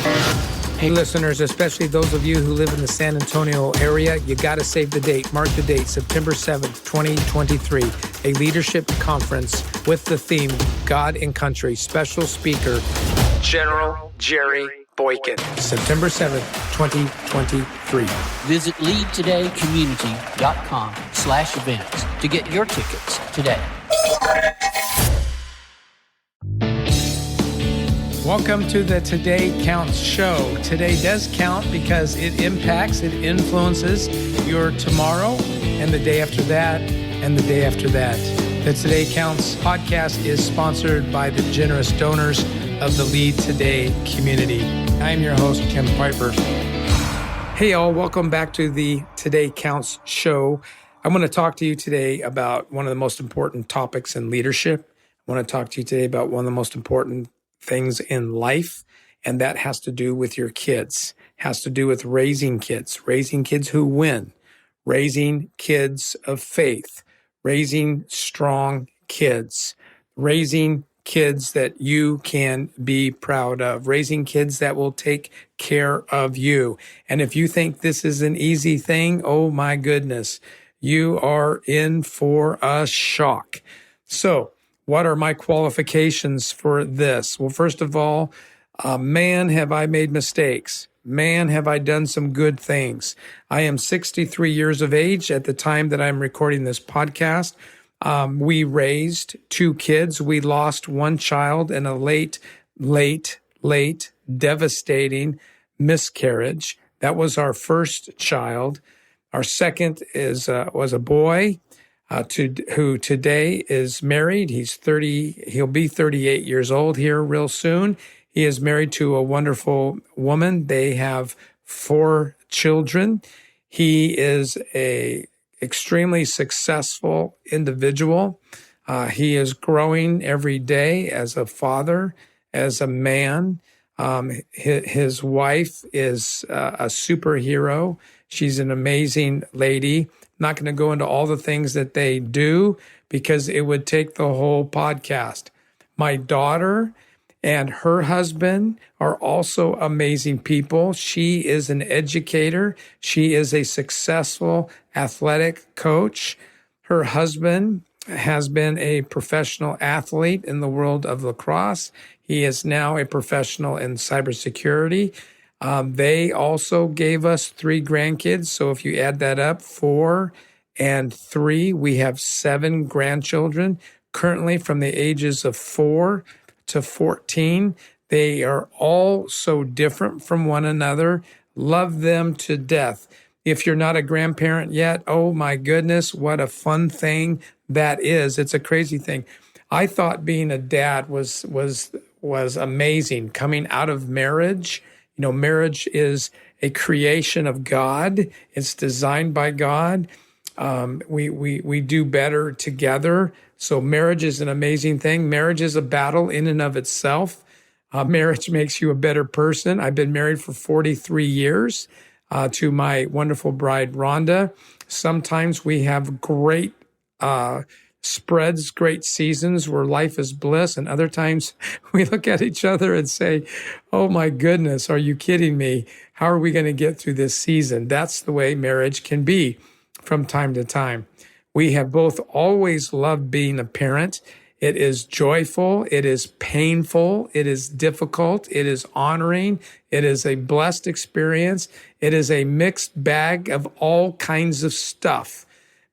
Hey listeners, especially those of you who live in the San Antonio area, you got to save the date. Mark the date, September 7th, 2023, a leadership conference with the theme God and Country. Special speaker, General Jerry Boykin. September 7th, 2023. Visit leadtodaycommunity.com/events to get your tickets today. Welcome to the Today Counts show. Today does count because it impacts, it influences your tomorrow and the day after that and the day after that. The Today Counts podcast is sponsored by the generous donors of the Lead Today community. I'm your host, Tim Piper. Hey all, welcome back to the Today Counts show. I'm going to talk to you today about one of the most important topics in leadership. I want to talk to you today about one of the most important things in life, and that has to do with your kids, has to do with raising kids who win, raising kids of faith, raising strong kids, raising kids that you can be proud of, raising kids that will take care of you. And if you think this is an easy thing, oh my goodness, you are in for a shock. So, what are my qualifications for this? Well, first of all, man, have I made mistakes. Man, have I done some good things. I am 63 years of age at the time that I'm recording this podcast. We raised 2 kids. We lost one child in a late, devastating miscarriage. That was our first child. Our second was a boy. Who today is married. He'll be 38 years old here real soon. He is married to a wonderful woman. They have 4 children. He is a extremely successful individual. He is growing every day as a father, as a man. His wife is a superhero. She's an amazing lady. Not going to go into all the things that they do because it would take the whole podcast. My daughter and her husband are also amazing people. She is an educator. She is a successful athletic coach. Her husband has been a professional athlete in the world of lacrosse. He is now a professional in cybersecurity. They also gave us 3 grandkids. So if you add that up, 4 and 3, we have 7 grandchildren currently from the ages of 4 to 14. They are all so different from one another. Love them to death. If you're not a grandparent yet, oh my goodness, what a fun thing that is. It's a crazy thing. I thought being a dad was amazing. Coming out of marriage, you know, marriage is a creation of God. It's designed by God. We do better together. So marriage is an amazing thing. Marriage is a battle in and of itself. Marriage makes you a better person. I've been married for 43 years to my wonderful bride, Rhonda. Sometimes we have great spreads, great seasons where life is bliss. And other times we look at each other and say, oh my goodness, are you kidding me? How are we going to get through this season? That's the way marriage can be from time to time. We have both always loved being a parent. It is joyful. It is painful. It is difficult. It is honoring. It is a blessed experience. It is a mixed bag of all kinds of stuff.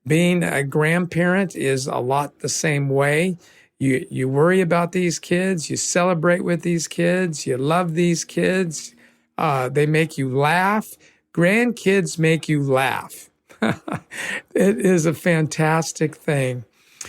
Being a grandparent is a lot the same way. You worry about these kids. You celebrate with these kids. You love these kids. They make you laugh. Grandkids make you laugh. It is a fantastic thing.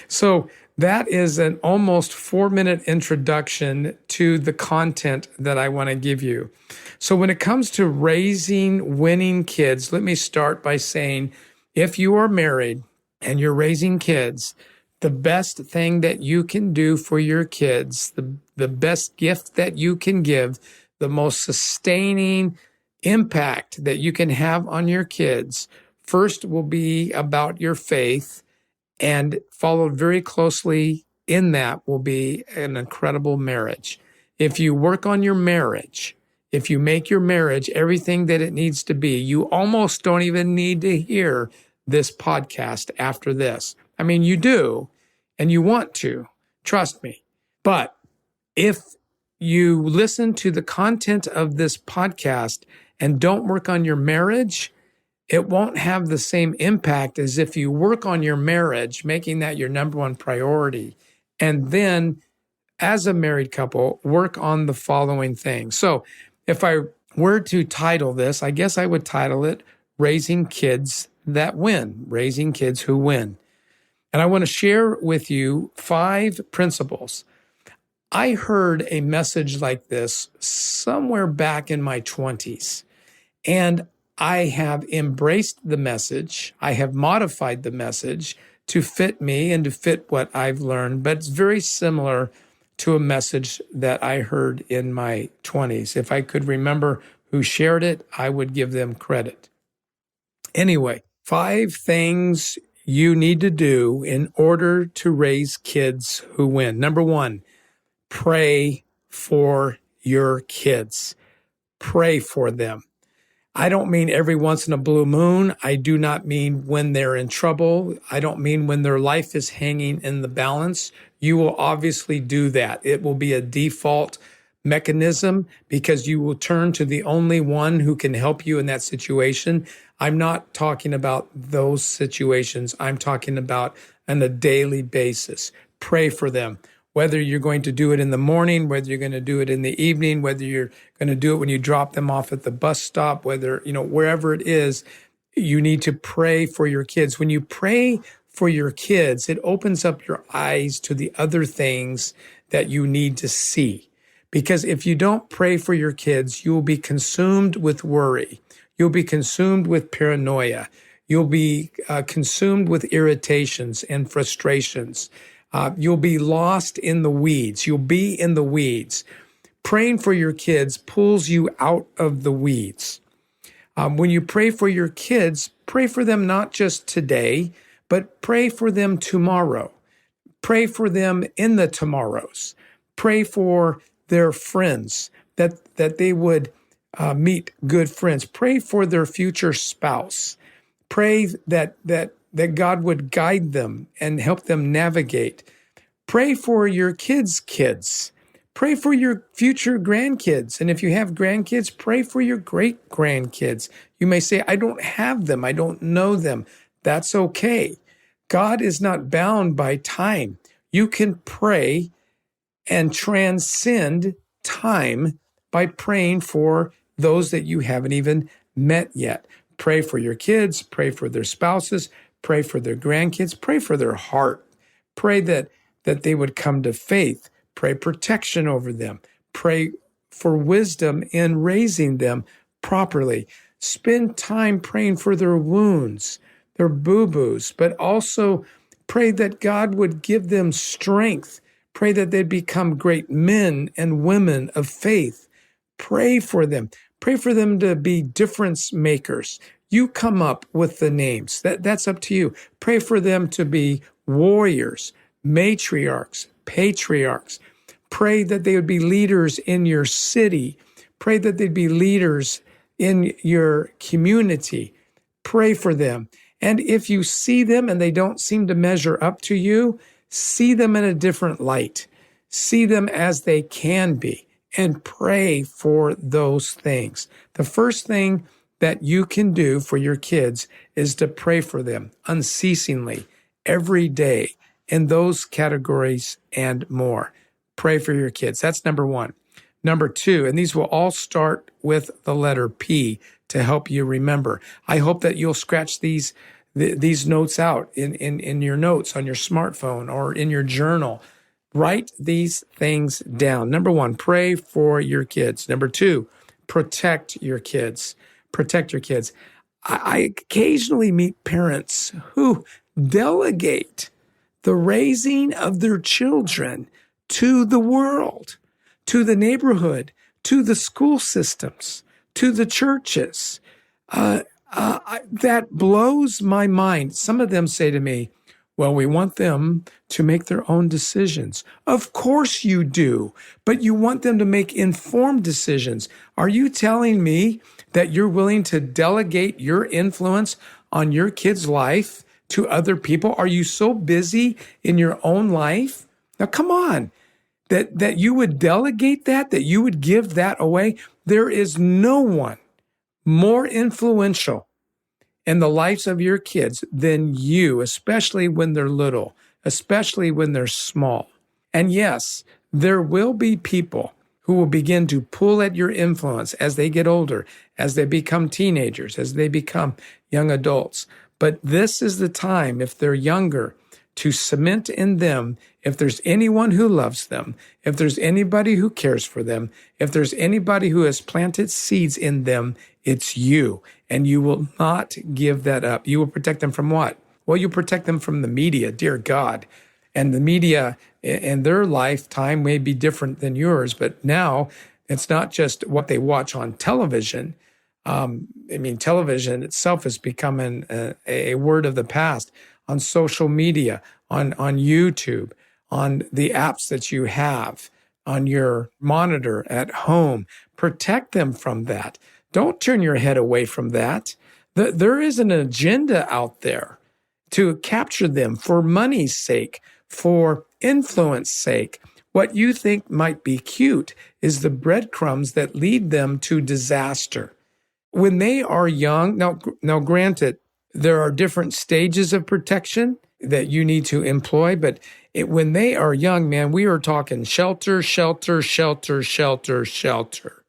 So that is an almost 4-minute introduction to the content that I want to give you. So when it comes to raising winning kids, let me start by saying, if you are married and you're raising kids, the best thing that you can do for your kids, the best gift that you can give, the most sustaining impact that you can have on your kids, first will be about your faith, and followed very closely in that will be an incredible marriage. If you work on your marriage, if you make your marriage everything that it needs to be, you almost don't even need to hear this podcast after this. I mean, you do, and you want to, trust me. But if you listen to the content of this podcast and don't work on your marriage, it won't have the same impact as if you work on your marriage, making that your number one priority. And then, as a married couple, work on the following things. So if I were to title this, I guess I would title it Raising Kids That Win, Raising Kids Who Win. And I want to share with you 5 principles. I heard a message like this somewhere back in my 20s, and I have embraced the message. I have modified the message to fit me and to fit what I've learned, but it's very similar to a message that I heard in my 20s. If I could remember who shared it, I would give them credit. Anyway, 5 things you need to do in order to raise kids who win. Number 1, pray for your kids. Pray for them. I don't mean every once in a blue moon. I do not mean when they're in trouble. I don't mean when their life is hanging in the balance. You will obviously do that. It will be a default mechanism because you will turn to the only one who can help you in that situation. I'm not talking about those situations. I'm talking about on a daily basis. Pray for them. Whether you're going to do it in the morning, whether you're going to do it in the evening, whether you're going to do it when you drop them off at the bus stop, whether, wherever it is, you need to pray for your kids. When you pray for your kids, it opens up your eyes to the other things that you need to see. Because if you don't pray for your kids, you will be consumed with worry. You'll be consumed with paranoia. You'll be consumed with irritations and frustrations. You'll be lost in the weeds. You'll be in the weeds. Praying for your kids pulls you out of the weeds. When you pray for your kids, pray for them not just today, but pray for them tomorrow. Pray for them in the tomorrows. Pray for their friends, that they would meet good friends. Pray for their future spouse. Pray that God would guide them and help them navigate. Pray for your kids' kids. Pray for your future grandkids. And if you have grandkids, pray for your great-grandkids. You may say, I don't have them. I don't know them. That's okay. God is not bound by time. You can pray and transcend time by praying for those that you haven't even met yet. Pray for your kids, pray for their spouses, pray for their grandkids, pray for their heart. Pray that they would come to faith. Pray protection over them. Pray for wisdom in raising them properly. Spend time praying for their wounds, their boo-boos, but also pray that God would give them strength. Pray that they'd become great men and women of faith. Pray for them. Pray for them to be difference makers. You come up with the names. That's up to you. Pray for them to be warriors, matriarchs, patriarchs. Pray that they would be leaders in your city. Pray that they'd be leaders in your community. Pray for them. And if you see them and they don't seem to measure up to you, see them in a different light. See them as they can be and pray for those things. The first thing that you can do for your kids is to pray for them unceasingly every day in those categories and more. Pray for your kids. That's number 1. Number 2, and these will all start with the letter P to help you remember. I hope that you'll scratch these notes out in your notes on your smartphone or in your journal. Write these things down. Number 1, pray for your kids. Number 2, protect your kids. Protect your kids. I occasionally meet parents who delegate the raising of their children to the world, to the neighborhood, to the school systems, to the churches. That blows my mind. Some of them say to me, Well, we want them to make their own decisions. Of course you do, but you want them to make informed decisions. Are you telling me that you're willing to delegate your influence on your kid's life to other people? Are you so busy in your own life? Now, come on, that you would delegate that you would give that away? There is no one more influential in the lives of your kids than you, especially when they're little, especially when they're small. And yes, there will be people who will begin to pull at your influence as they get older, as they become teenagers, as they become young adults. But this is the time, if they're younger, to cement in them, if there's anyone who loves them, if there's anybody who cares for them, if there's anybody who has planted seeds in them, it's you. And you will not give that up. You will protect them from what? Well, you protect them from the media, dear God. And the media in their lifetime may be different than yours, but now it's not just what they watch on television. Television itself is becoming a word of the past. On social media, on YouTube, on the apps that you have, on your monitor at home. Protect them from that. Don't turn your head away from that. There is an agenda out there to capture them for money's sake, for influence sake. What you think might be cute is the breadcrumbs that lead them to disaster. When they are young, now granted, there are different stages of protection that you need to employ, but when they are young, man, we are talking shelter, shelter, shelter, shelter, shelter.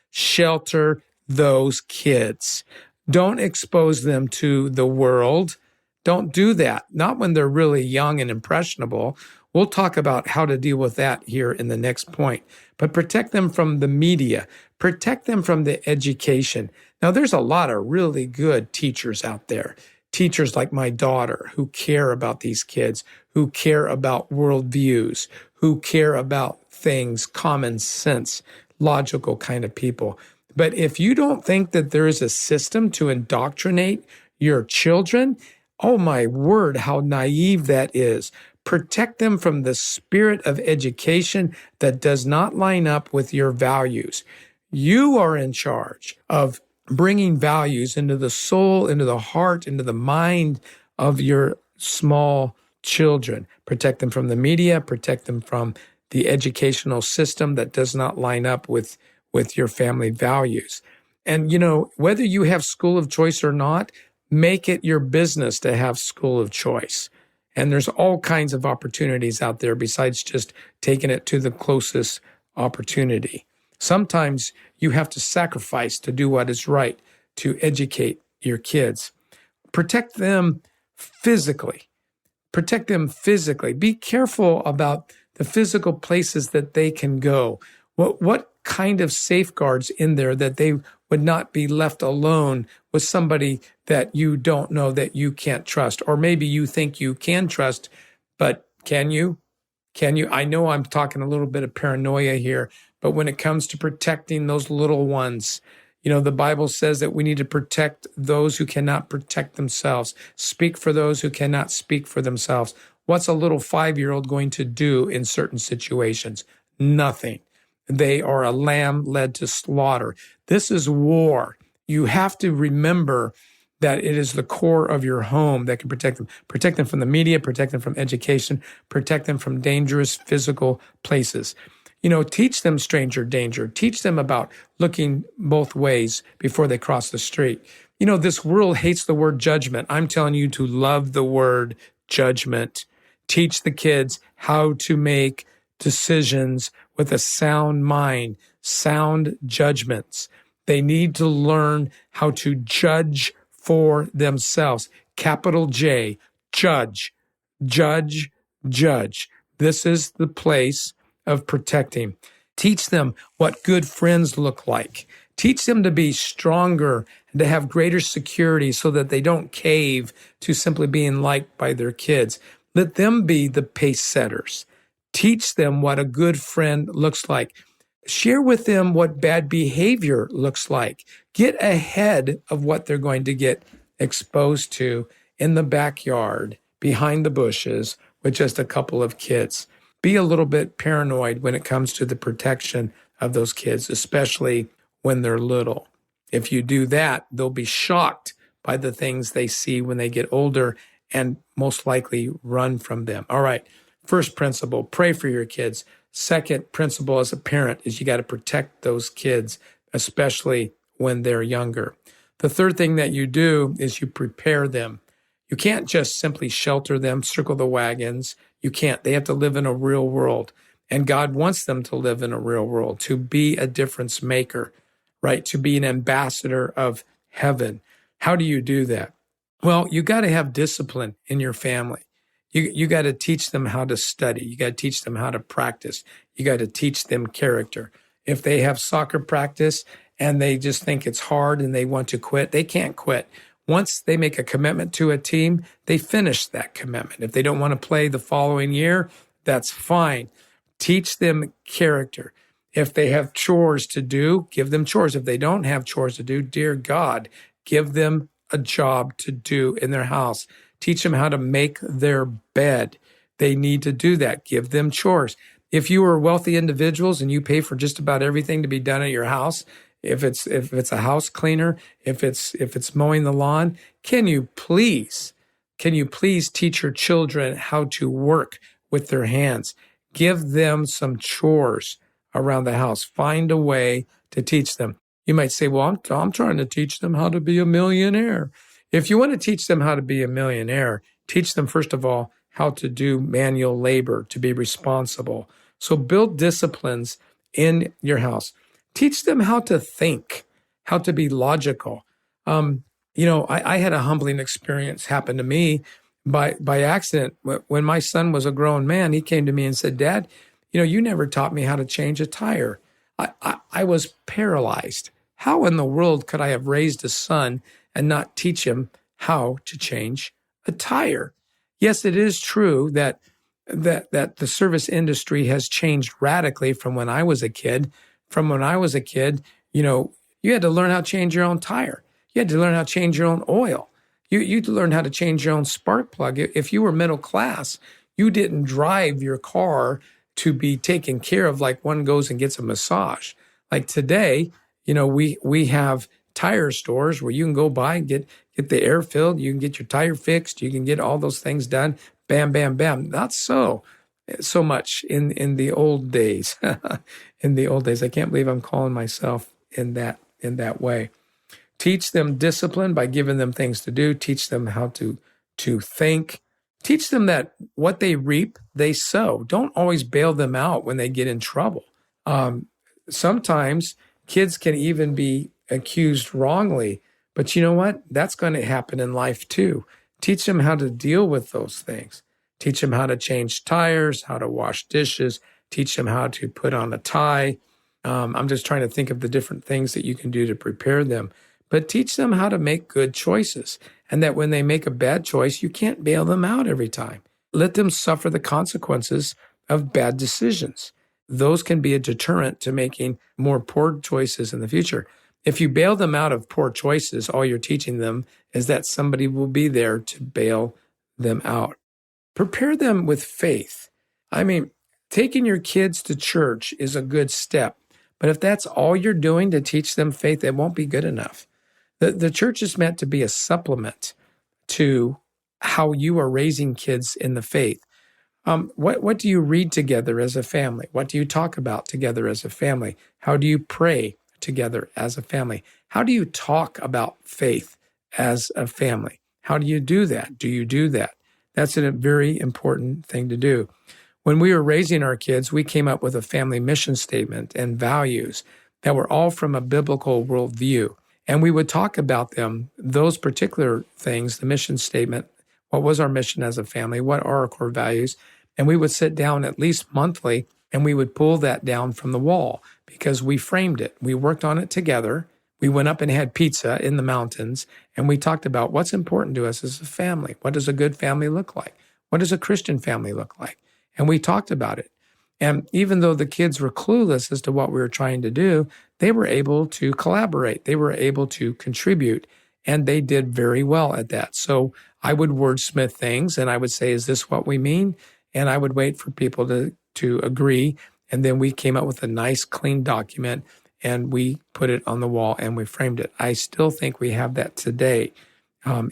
Shelter those kids. Don't expose them to the world. Don't do that. Not when they're really young and impressionable. We'll talk about how to deal with that here in the next point. But protect them from the media. Protect them from the education. Now, there's a lot of really good teachers out there. Teachers like my daughter who care about these kids, who care about worldviews, who care about things, common sense, logical kind of people. But if you don't think that there is a system to indoctrinate your children, oh my word, how naive that is. Protect them from the spirit of education that does not line up with your values. You are in charge of bringing values into the soul, into the heart, into the mind of your small children. Protect them from the media, protect them from the educational system that does not line up with your family values. And, whether you have school of choice or not, make it your business to have school of choice. And there's all kinds of opportunities out there besides just taking it to the closest opportunity. Sometimes you have to sacrifice to do what is right, to educate your kids. Protect them physically. Protect them physically. Be careful about the physical places that they can go. What kind of safeguards in there that they would not be left alone with somebody that you don't know, that you can't trust, or maybe you think you can trust, but can you? I know I'm talking a little bit of paranoia here, but when it comes to protecting those little ones, the Bible says that we need to protect those who cannot protect themselves, speak for those who cannot speak for themselves. What's a little 5-year-old going to do in certain situations? Nothing. They are a lamb led to slaughter. This is war. You have to remember that it is the core of your home that can protect them. Protect them from the media, protect them from education, protect them from dangerous physical places. Teach them stranger danger. Teach them about looking both ways before they cross the street. This world hates the word judgment. I'm telling you to love the word judgment. Teach the kids how to make decisions with a sound mind, sound judgments. They need to learn how to judge for themselves. Capital J, judge, judge, judge. This is the place of protecting. Teach them what good friends look like. Teach them to be stronger and to have greater security so that they don't cave to simply being liked by their kids. Let them be the pace setters. Teach them what a good friend looks like. Share with them what bad behavior looks like. Get ahead of what they're going to get exposed to in the backyard behind the bushes with just a couple of kids. Be a little bit paranoid when it comes to the protection of those kids, especially when they're little. If you do that, they'll be shocked by the things they see when they get older and most likely run from them. All right. First principle, pray for your kids. Second principle as a parent is you got to protect those kids, especially when they're younger. The third thing that you do is you prepare them. You can't just simply shelter them, circle the wagons. You can't. They have to live in a real world. And God wants them to live in a real world, to be a difference maker, right? To be an ambassador of heaven. How do you do that? Well, you got to have discipline in your family. You got to teach them how to study. You got to teach them how to practice. You got to teach them character. If they have soccer practice and they just think it's hard and they want to quit, they can't quit. Once they make a commitment to a team, they finish that commitment. If they don't want to play the following year, that's fine. Teach them character. If they have chores to do, give them chores. If they don't have chores to do, dear God, give them a job to do in their house. Teach them how to make their bed. They need to do that. Give them chores. If you are wealthy individuals and you pay for just about everything to be done at your house, if it's a house cleaner, if it's mowing the lawn, can you please teach your children how to work with their hands? Give them some chores around the house. Find a way to teach them. You might say, well, I'm trying to teach them how to be a millionaire. If you want to teach them how to be a millionaire, teach them, first of all, how to do manual labor, to be responsible. So build disciplines in your house. Teach them how to think, how to be logical. I had a humbling experience happen to me by accident. When my son was a grown man, he came to me and said, Dad, you never taught me how to change a tire. I was paralyzed. How in the world could I have raised a son and not teach him how to change a tire? Yes, it is true that the service industry has changed radically from when I was a kid. From when I was a kid, you had to learn how to change your own tire. You had to learn how to change your own oil. You learned how to change your own spark plug. If you were middle class, you didn't drive your car to be taken care of like one goes and gets a massage. Like today, we have tire stores where you can go by and get the air filled. You can get your tire fixed. You can get all those things done. Bam, bam, bam. Not so much in the old days. In the old days, I can't believe I'm calling myself in that way. Teach them discipline by giving them things to do. Teach them how to think. Teach them that what they reap, they sow. Don't always bail them out when they get in trouble. Sometimes kids can even be accused wrongly, but you know what? That's going to happen in life too. Teach them how to deal with those things. Teach them how to change tires, how to wash dishes. Teach them how to put on a tie. I'm just trying to think of the different things that you can do to prepare them. But teach them how to make good choices, and that when they make a bad choice, you can't bail them out every time. Let them suffer the consequences of bad decisions. Those can be a deterrent to making more poor choices in the future. If you bail them out of poor choices, all you're teaching them is that somebody will be there to bail them out. Prepare them with faith. Taking your kids to church is a good step, but if that's all you're doing to teach them faith, it won't be good enough. The church is meant to be a supplement to how you are raising kids in the faith. What do you read together as a family? What do you talk about together as a family? How do you pray together as a family? How do you talk about faith as a family? How do you do that? Do you do that? That's a very important thing to do. When we were raising our kids, we came up with a family mission statement and values that were all from a biblical worldview. And we would talk about them, those particular things, the mission statement, what was our mission as a family, what are our core values, and we would sit down at least monthly and we would pull that down from the wall because we framed it. We worked on it together. We went up and had pizza in the mountains and we talked about what's important to us as a family. What does a good family look like? What does a Christian family look like? And we talked about it. And even though the kids were clueless as to what we were trying to do, they were able to collaborate. They were able to contribute. and they did very well at that. So I would wordsmith things and I would say, is this what we mean? And I would wait for people to agree. And then we came up with a nice, clean document and we put it on the wall and we framed it. I still think we have that today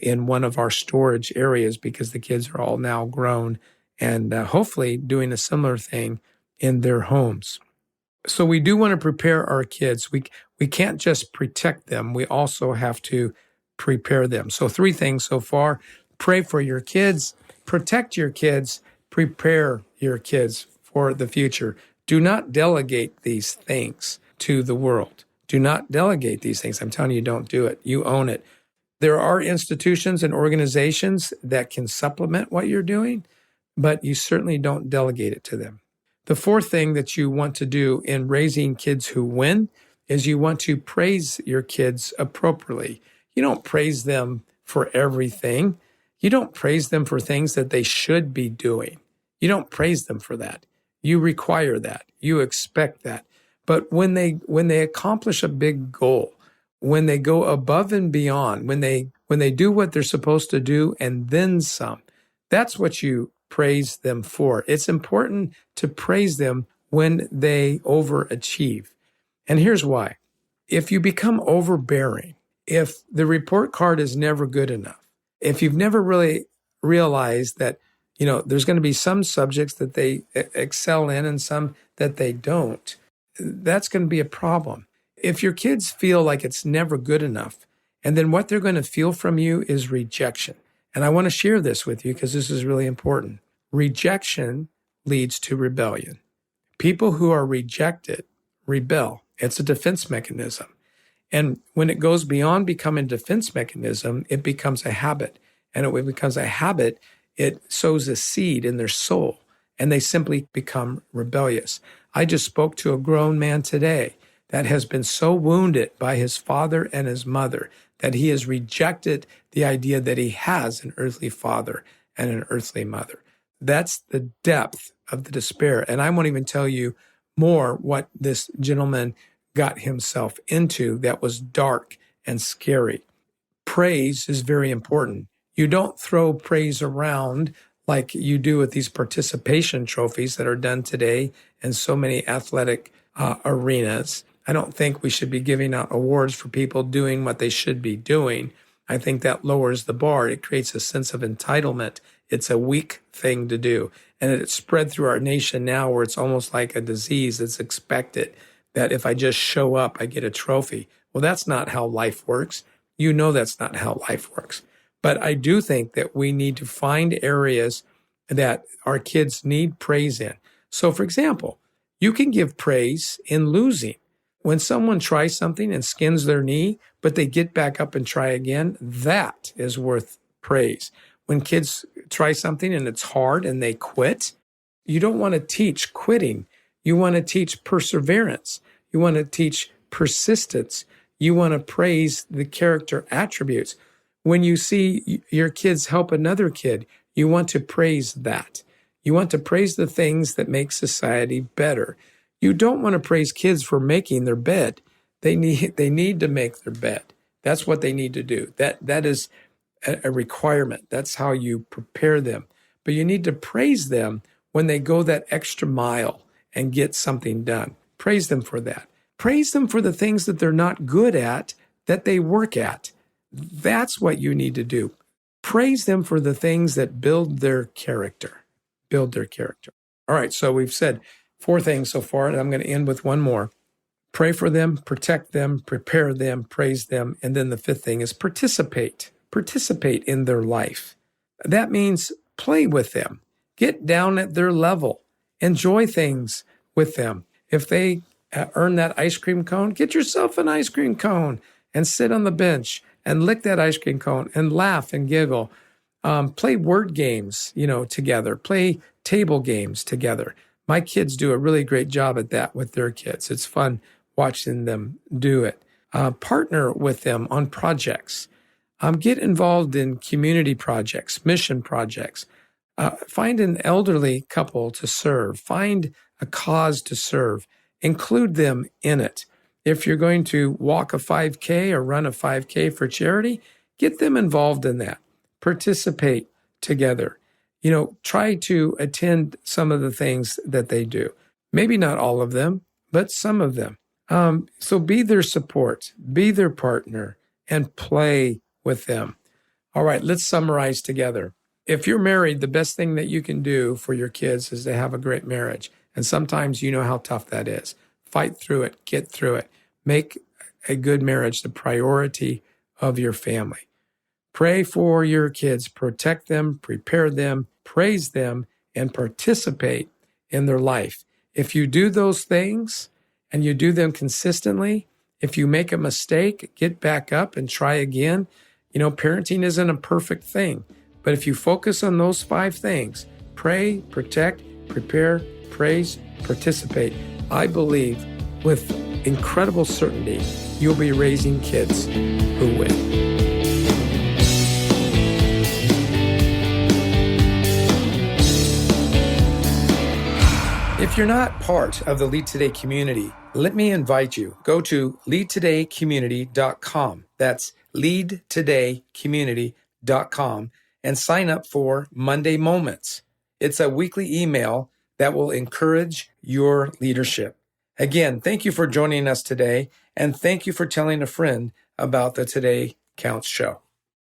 in one of our storage areas because the kids are all now grown and hopefully doing a similar thing in their homes. So we do want to prepare our kids. We can't just protect them. We also have to prepare them. So 3 things so far: pray for your kids, protect your kids, prepare your kids for the future. Do not delegate these things to the world. Do not delegate these things. I'm telling you, don't do it. You own it. There are institutions and organizations that can supplement what you're doing, but you certainly don't delegate it to them. The 4th thing that you want to do in raising kids who win is you want to praise your kids appropriately. You don't praise them for everything. You don't praise them for things that they should be doing. You don't praise them for that. You require that. You expect that. But when they accomplish a big goal, when they go above and beyond, when they do what they're supposed to do and then some, that's what you praise them for. It's important to praise them when they overachieve. And here's why. If you become overbearing, if the report card is never good enough, if you've never really realized that, there's going to be some subjects that they excel in and some that they don't, that's going to be a problem. If your kids feel like it's never good enough, and then what they're going to feel from you is rejection. And I want to share this with you because this is really important. Rejection leads to rebellion. People who are rejected rebel. It's a defense mechanism. And when it goes beyond becoming a defense mechanism, it becomes a habit. And when it becomes a habit, it sows a seed in their soul, and they simply become rebellious. I just spoke to a grown man today that has been so wounded by his father and his mother that he has rejected the idea that he has an earthly father and an earthly mother. That's the depth of the despair. And I won't even tell you more what this gentleman got himself into that was dark and scary. Praise is very important. You don't throw praise around like you do with these participation trophies that are done today in so many athletic arenas. I don't think we should be giving out awards for people doing what they should be doing. I think that lowers the bar. It creates a sense of entitlement. It's a weak thing to do. And it's spread through our nation now where it's almost like a disease. It's expected that if I just show up, I get a trophy. Well, that's not how life works. You know that's not how life works. But I do think that we need to find areas that our kids need praise in. So, for example, you can give praise in losing. When someone tries something and skins their knee, but they get back up and try again, that is worth praise. When kids try something and it's hard and they quit, you don't want to teach quitting. You want to teach perseverance. You want to teach persistence. You want to praise the character attributes. When you see your kids help another kid, you want to praise that. You want to praise the things that make society better. You don't want to praise kids for making their bed. They need to make their bed. That's what they need to do. That is a requirement. That's how you prepare them. But you need to praise them when they go that extra mile and get something done. Praise them for that. Praise them for the things that they're not good at, that they work at. That's what you need to do. Praise them for the things that build their character. Build their character. All right, so we've said 4 things so far, and I'm going to end with one more. Pray for them, protect them, prepare them, praise them, and then the 5th thing is participate. Participate in their life. That means play with them. Get down at their level. Enjoy things with them. If they earn that ice cream cone, get yourself an ice cream cone and sit on the bench and lick that ice cream cone and laugh and giggle. Play word games, together. Play table games together. My kids do a really great job at that with their kids. It's fun watching them do it. Partner with them on projects. Get involved in community projects, mission projects. Find an elderly couple to serve. Find a cause to serve. Include them in it. If you're going to walk a 5K or run a 5K for charity, Get them involved in that. Participate together. Try to attend some of the things that they do. Maybe not all of them, but some of them. So be their support, be their partner, and play with them. All right, let's summarize together. If you're married, the best thing that you can do for your kids is to have a great marriage. And sometimes you know how tough that is. Fight through it, get through it. Make a good marriage the priority of your family. Pray for your kids, protect them, prepare them, praise them, and participate in their life. If you do those things and you do them consistently, if you make a mistake, get back up and try again. Parenting isn't a perfect thing, but if you focus on those 5 things, pray, protect, prepare, praise, participate, I believe with incredible certainty, you'll be raising kids who win. If you're not part of the Lead Today community, let me invite you. Go to leadtodaycommunity.com. That's leadtodaycommunity.com and sign up for Monday Moments. It's a weekly email that will encourage your leadership. Again, thank you for joining us today, and thank you for telling a friend about the Today Counts show.